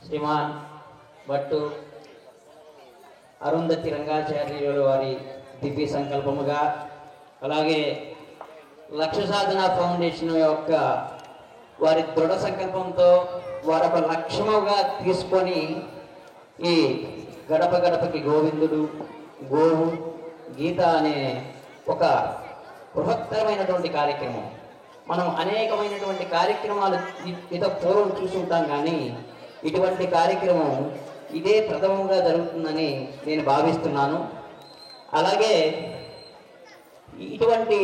శ్రీమాన్ భట్టు అరుంధతి రంగాచార్యుల వారి దివ్య సంకల్పముగా, అలాగే లక్ష్య సాధన ఫౌండేషన్ యొక్క వారి దృఢ సంకల్పంతో వారొక లక్ష్యముగా తీసుకొని ఈ గడప గడపకి గోవిందుడు, గోవు, గీత అనే ఒక బృహత్తరమైనటువంటి కార్యక్రమం. మనం అనేకమైనటువంటి కార్యక్రమాలు ఇత పూర్వం చూసుంటాం, కానీ ఇటువంటి కార్యక్రమం ఇదే ప్రథమంగా జరుగుతుందని నేను భావిస్తున్నాను. అలాగే ఇటువంటి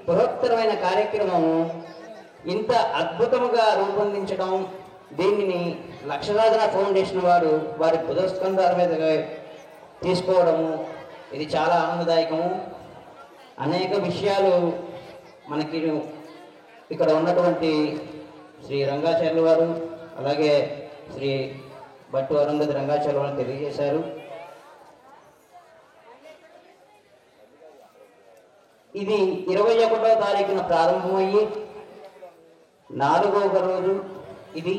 బృహత్తరమైన కార్యక్రమం ఇంత అద్భుతముగా రూపొందించడం, దీనిని లక్ష్య సాధన ఫౌండేషన్ వారు వారి బుధస్కంధాల మీద తీసుకోవడము ఇది చాలా ఆనందదాయకము. అనేక విషయాలు మనకి ఇక్కడ ఉన్నటువంటి శ్రీ రంగాచార్యుల వారు, అలాగే శ్రీ భట్టు అరుంధతి రంగాచార్యుల వారు తెలియజేశారు. ఇది 21వ తారీఖున ప్రారంభమయ్యి 4వ రోజు ఇది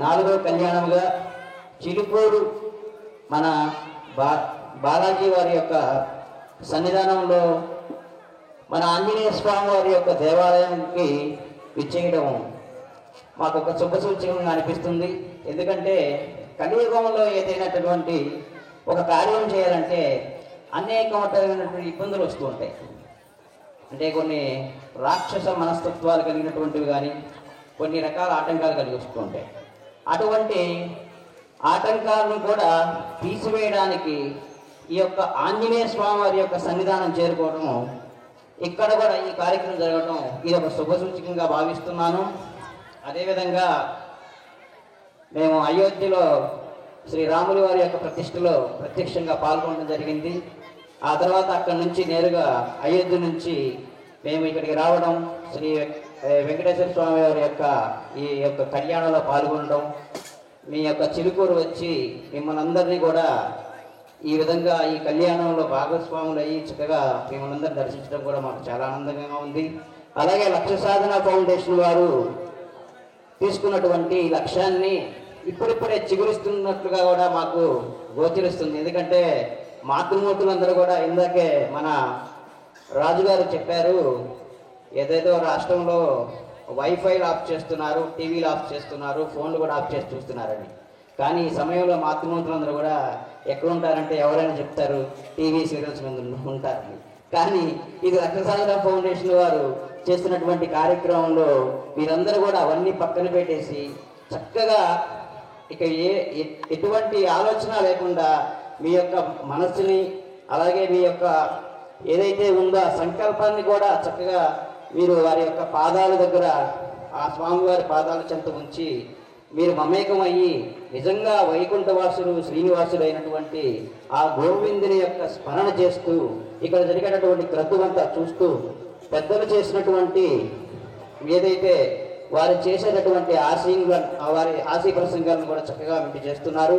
4వ కళ్యాణముగా చిలుకూరు మన బాలాజీ వారి యొక్క సన్నిధానంలో మన ఆంజనేయ స్వామి వారి యొక్క దేవాలయానికి విచ్చేయడం మాకు ఒక శుభ సూచకంగా అనిపిస్తుంది. ఎందుకంటే కలియుగంలో ఏదైనటువంటి ఒక కార్యం చేయాలంటే అనేకమైనటువంటి ఇబ్బందులు వస్తూ ఉంటాయి. అంటే కొన్ని రాక్షస మనస్తత్వాలు కలిగినటువంటివి కానీ కొన్ని రకాల ఆటంకాలు కలిగి వస్తూ ఉంటాయి. అటువంటి ఆటంకాలను కూడా తీసివేయడానికి ఈ యొక్క ఆంజనేయ స్వామి వారి యొక్క సన్నిధానం చేరుకోవడం, ఇక్కడ కూడా ఈ కార్యక్రమం జరగడం ఇది ఒక శుభ సూచకంగా భావిస్తున్నాను. అదేవిధంగా మేము అయోధ్యలో శ్రీరాముల వారి యొక్క ప్రతిష్టలో ప్రత్యక్షంగా పాల్గొనడం జరిగింది. ఆ తర్వాత అక్కడి నుంచి నేరుగా అయోధ్య నుంచి మేము ఇక్కడికి రావడం, శ్రీ వెంకటేశ్వర స్వామి వారి యొక్క ఈ యొక్క కళ్యాణంలో పాల్గొనడం, మీ యొక్క చిలుకూరు వచ్చి మిమ్మల్ని అందరినీ కూడా ఈ విధంగా ఈ కళ్యాణంలో భాగస్వాములు అయ్యి చక్కగా మిమ్మల్ని అందరినీ దర్శించడం కూడా మాకు చాలా ఆనందంగా ఉంది. అలాగే లక్ష్య సాధన ఫౌండేషన్ వారు తీసుకున్నటువంటి లక్ష్యాన్ని ఇప్పుడిప్పుడే చిగురిస్తున్నట్లుగా కూడా మాకు గోచరిస్తుంది. ఎందుకంటే మాతృమూర్తులందరూ కూడా ఇందాకే మన రాజుగారు చెప్పారు, ఏదైతే రాష్ట్రంలో వైఫైలు ఆఫ్ చేస్తున్నారు, టీవీలు ఆఫ్ చేస్తున్నారు, ఫోన్లు కూడా ఆఫ్ చేసి చూస్తున్నారని. కానీ ఈ సమయంలో మాతృమూర్తులందరూ కూడా ఎక్కడ ఉంటారంటే ఎవరైనా చెప్తారు టీవీ సీరియల్స్ మీద ఉంటారని. కానీ ఇది లక్ష్య సాధన ఫౌండేషన్ వారు చేస్తున్నటువంటి కార్యక్రమంలో మీరందరూ కూడా అవన్నీ పక్కన పెట్టేసి చక్కగా ఇక ఎటువంటి ఆలోచన లేకుండా మీ యొక్క మనస్సుని, అలాగే మీ యొక్క ఏదైతే ఉందో సంకల్పాన్ని కూడా చక్కగా మీరు వారి యొక్క పాదాల దగ్గర ఆ స్వామివారి పాదాల చెంత ఉంచి మీరు మమేకమయ్యి నిజంగా వైకుంఠవాసులు శ్రీనివాసులు అయినటువంటి ఆ గోవిందుని యొక్క స్మరణ చేస్తూ ఇక్కడ జరిగేటటువంటి క్రతువంతా చూస్తూ పెద్దలు చేసినటువంటి ఏదైతే వారు చేసేటటువంటి వారి ఆశీ ప్రసంగాలను కూడా చక్కగా వింటి చేస్తున్నారు.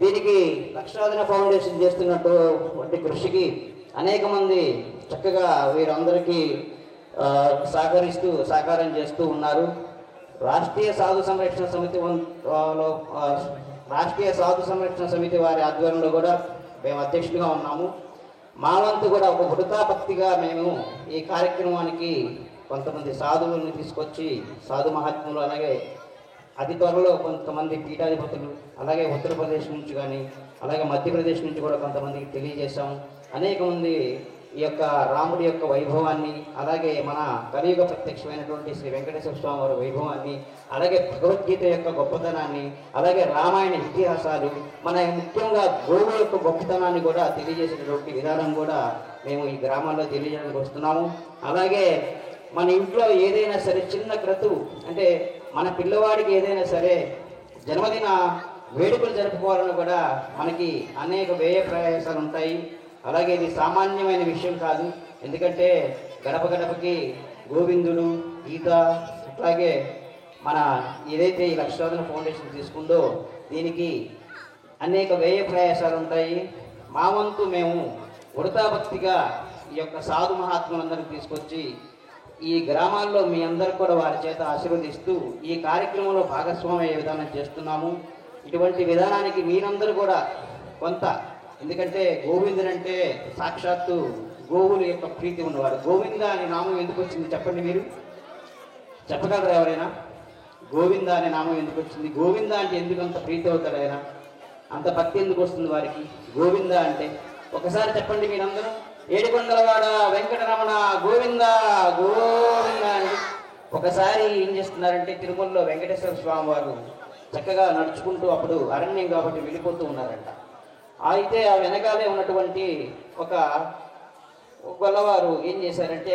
దీనికి లక్ష్య సాధన ఫౌండేషన్ చేస్తున్నటువంటి కృషికి అనేక మంది చక్కగా వీరందరికీ సహకారం చేస్తూ ఉన్నారు. రాష్ట్రీయ సాధు సంరక్షణ సమితి వారి ఆధ్వర్యంలో కూడా మేము అధ్యక్షుడిగా ఉన్నాము. మా వంతు కూడా ఒక వృతాభక్తిగా మేము ఈ కార్యక్రమానికి కొంతమంది సాధువులను తీసుకొచ్చి సాధు మహాత్ములు, అలాగే అతి త్వరలో కొంతమంది పీఠాధిపతులు, అలాగే ఉత్తరప్రదేశ్ నుంచి కానీ అలాగే మధ్యప్రదేశ్ నుంచి కూడా కొంతమందికి తెలియజేశాము. అనేక మంది ఈ యొక్క రాముడి యొక్క వైభవాన్ని, అలాగే మన కలియుగ ప్రత్యక్షమైనటువంటి శ్రీ వెంకటేశ్వర స్వామి వారి వైభవాన్ని, అలాగే భగవద్గీత యొక్క గొప్పతనాన్ని, అలాగే రామాయణ ఇతిహాసాలు, మన ముఖ్యంగా గోవు యొక్క గొప్పతనాన్ని కూడా తెలియజేసేటటువంటి విధానం కూడా మేము ఈ గ్రామాల్లో తెలియజేయడానికి వస్తున్నాము. అలాగే మన ఇంట్లో ఏదైనా సరే చిన్న క్రతువు అంటే మన పిల్లవాడికి ఏదైనా సరే జన్మదిన వేడుకలు జరుపుకోవాలని కూడా మనకి అనేక వ్యయ ప్రయాసాలు ఉంటాయి. అలాగే ఇది సామాన్యమైన విషయం కాదు. ఎందుకంటే గడప గడపకి గోవిందుడు, గీత, అట్లాగే మన ఏదైతే ఈ లక్ష్య సాధన ఫౌండేషన్ తీసుకుందో దీనికి అనేక వ్యయ ప్రయాసాలు ఉంటాయి. మా వంతు మేము ఉడతాభక్తిగా ఈ యొక్క సాధు మహాత్ములందరినీ తీసుకొచ్చి ఈ గ్రామాల్లో మీ అందరూ కూడా వారి చేత ఆశీర్వదిస్తూ ఈ కార్యక్రమంలో భాగస్వామ్య విధానం చేస్తున్నాము. ఇటువంటి విధానానికి మీరందరూ కూడా కొంత, ఎందుకంటే గోవిందుడంటే సాక్షాత్తు గోవుల యొక్క ప్రీతి ఉన్నవాడు. గోవింద అనే నామం ఎందుకు వచ్చింది చెప్పండి, మీరు చెప్పగలరా ఎవరైనా? గోవింద అనే నామం ఎందుకు వచ్చింది? గోవింద అంటే ఎందుకు అంత ప్రీతి అవుతాడు ఆయన? అంత భక్తి ఎందుకు వస్తుంది వారికి గోవింద అంటే? ఒకసారి చెప్పండి మీరందరూ, ఏడుకొండలవాడ వెంకటరమణ గోవింద గోవింద అని. ఒకసారి ఏం చేస్తున్నారంటే, తిరుమలలో వెంకటేశ్వర స్వామి వారు చక్కగా నడుచుకుంటూ, అప్పుడు అరణ్యం కాబట్టి వెళ్ళిపోతూ ఉన్నారంట. అయితే ఆ వెనకాలే ఉన్నటువంటి ఒక గొల్లవారు ఏం చేశారంటే,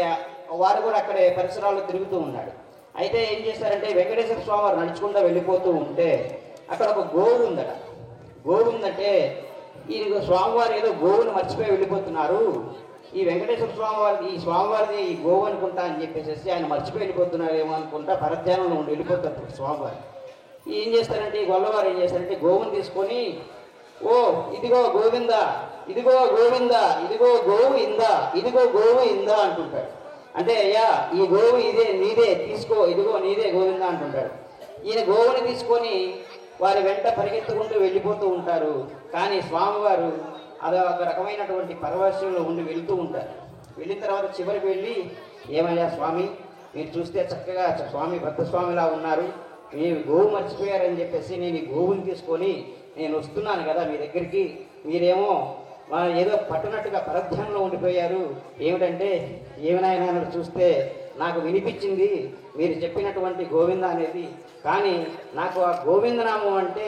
వారు కూడా అక్కడే పరిసరాల్లో తిరుగుతూ ఉన్నాడు. అయితే ఏం చేశారంటే, వెంకటేశ్వర స్వామి వారు నడుచుకుంటూ వెళ్ళిపోతూ ఉంటే అక్కడ ఒక గోవు ఉందట. గోవు ఉందంటే ఈ స్వామివారు ఏదో గోవును మర్చిపోయి వెళ్ళిపోతున్నారు, ఈ వెంకటేశ్వర స్వామివారి ఈ స్వామివారిది ఈ గోవు అనుకుంటా అని చెప్పేసి ఆయన మర్చిపోయి వెళ్ళిపోతున్నారేమో అనుకుంటా పరధ్యానంలో ఉండి వెళ్ళిపోతారు స్వామివారు. ఏం చేస్తారంటే, ఈ గొల్లవారు ఏం చేస్తారంటే గోవును తీసుకొని, ఓ ఇదిగో గోవింద, ఇదిగో గోవింద, ఇదిగో గోవు ఇందా, ఇదిగో గోవు ఇందా అంటుంటాడు. అంటే అయ్యా ఈ గోవు ఇదే నీదే తీసుకో, ఇదిగో నీదే గోవింద అంటుంటాడు. ఈయన గోవుని తీసుకొని వారి వెంట పరిగెత్తుకుంటూ వెళ్ళిపోతూ ఉంటారు. కానీ స్వామివారు అది ఒక రకమైనటువంటి పరవశంలో ఉండి వెళుతూ ఉంటారు. వెళ్ళిన తర్వాత చివరికి వెళ్ళి, ఏమయ్యా స్వామి, మీరు చూస్తే చక్కగా స్వామి భక్తస్వామిలా ఉన్నారు, మీరు గోవు మర్చిపోయారని చెప్పేసి నేను ఈ గోవుని తీసుకొని నేను వస్తున్నాను కదా మీ దగ్గరికి, మీరేమో ఏదో పట్టునట్టుగా పరధ్యానంలో ఉండిపోయారు. ఏమిటంటే, ఏమైనా చూస్తే నాకు వినిపించింది మీరు చెప్పినటువంటి గోవింద అనేది, కానీ నాకు ఆ గోవిందనామం అంటే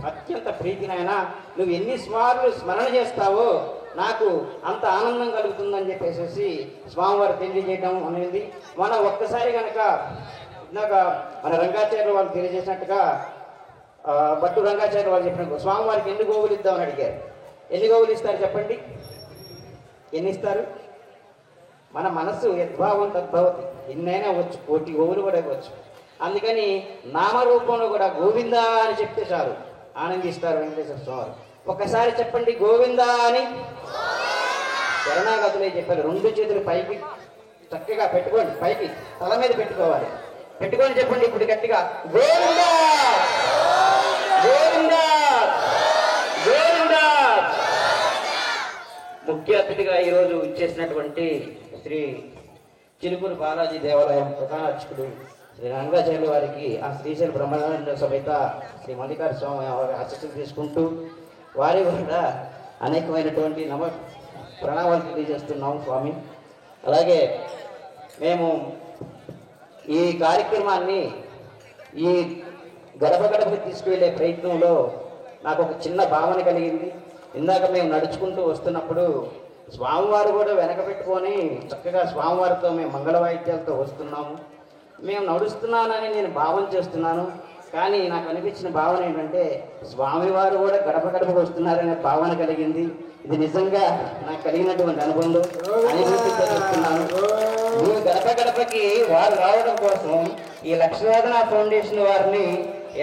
అత్యంత ప్రీతినైనా, నువ్వు ఎన్నిసార్లు స్మరణ చేస్తావో నాకు అంత ఆనందం కలుగుతుందని చెప్పేసి స్వామివారు తెలియజేయడం అనేది. మనం ఒక్కసారి కనుక ఇందాక మన రంగాచార్యులు వాళ్ళు తెలియజేసినట్టుగా, భట్టు రంగాచార్యులు వాళ్ళు చెప్పినట్టు స్వామివారికి ఎన్ని గోవులు ఇద్దామని అడిగారు. ఎన్ని గోవులు ఇస్తారు చెప్పండి? ఎన్ని ఇస్తారు? మన మనస్సు యద్భావం తద్భవతి, ఎన్నైనా వచ్చు, కోటి గోవులు కూడా ఇవ్వచ్చు. అందుకని నామరూపంలో కూడా గోవింద అని చెప్తే చాలు ఆనందిస్తారు వెంకటేశ్వర స్వామి. ఒకసారి చెప్పండి గోవింద అని. శరణాగతులే చెప్పారు. రెండు చేతులు పైకి చక్కగా పెట్టుకోండి, పైకి తల మీద పెట్టుకోవాలి. పెట్టుకొని చెప్పండి ఇప్పుడు గట్టిగా, గోవింద గోవింద గోవింద. ముఖ్య అతిథిగా ఈరోజు ఇచ్చేసినటువంటి శ్రీ చిలుకూరు బాలాజీ దేవాలయం ప్రధాన అర్చకుడు శ్రీ రంగాచార్యుల వారికి, ఆ శ్రీశైల బ్రహ్మానంద సమేత శ్రీ మల్లికార్జున స్వామి వారి ఆశీస్సులు తీసుకుంటూ వారి కూడా అనేకమైనటువంటి ప్రణామాలు తెలియజేస్తున్నాం స్వామి. అలాగే మేము ఈ కార్యక్రమాన్ని ఈ గడప గడపకి తీసుకువెళ్ళే ప్రయత్నంలో నాకు ఒక చిన్న భావన కలిగింది. ఇందాక మేము నడుచుకుంటూ వస్తున్నప్పుడు స్వామివారు కూడా వెనక పెట్టుకొని చక్కగా స్వామివారితో మేము మంగళ వాయిద్యాలతో వస్తున్నాము. మేము నడుస్తున్నానని నేను భావన చేస్తున్నాను, కానీ నాకు అనిపించిన భావన ఏంటంటే స్వామివారు కూడా గడప గడపకు వస్తున్నారనే భావన కలిగింది. ఇది నిజంగా నాకు కలిగినటువంటి అనుభవంలో అనుభూతితో చెప్తున్నాను. మీరు గడప గడపకి వారు రావడం కోసం ఈ లక్ష్మీనాథ ఫౌండేషన్ వారిని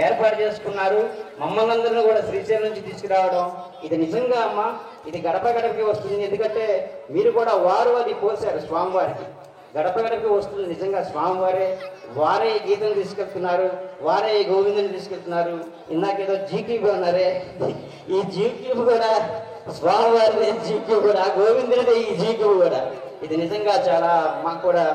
ఏర్పాటు చేసుకున్నారు. మమ్మల్ని అందరినీ కూడా శ్రీశైలం నుంచి తీసుకురావడం ఇది నిజంగా అమ్మ, ఇది గడప గడపకి వస్తుంది. ఎందుకంటే మీరు కూడా వారు అది పోసారు స్వామివారికి, గడప గడపకి వస్తుంది నిజంగా స్వామివారే. వారే ఈ గీతను తీసుకెళ్తున్నారు, వారే ఈ గోవిందుని తీసుకెళ్తున్నారు. ఇందాకేదో జీక్యూబ్ అన్నారే, ఈ జీక్యూబ్ కూడా స్వామివారి జీక్యూబ్ కూడా గోవిందునిదే ఈ జీక్యూబ్ కూడా. ఇది నిజంగా చాలా మాకు కూడా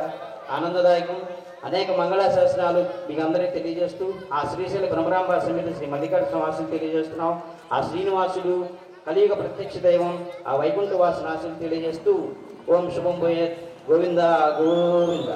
ఆనందదాయకం. అనేక మంగళ శాసనాలు మీకు అందరికీ తెలియజేస్తూ ఆ శ్రీశైల బ్రహ్మరాంబ సమేత శ్రీ మల్లికార్జున వాసులు తెలియజేస్తున్నాం. ఆ శ్రీనివాసుడు కలియుగ ప్రత్యక్ష దైవం, ఆ వైకుంఠ వాసునాసులు తెలియజేస్తూ ఓం శుభం భూయేత్. గోవింద గోవింద.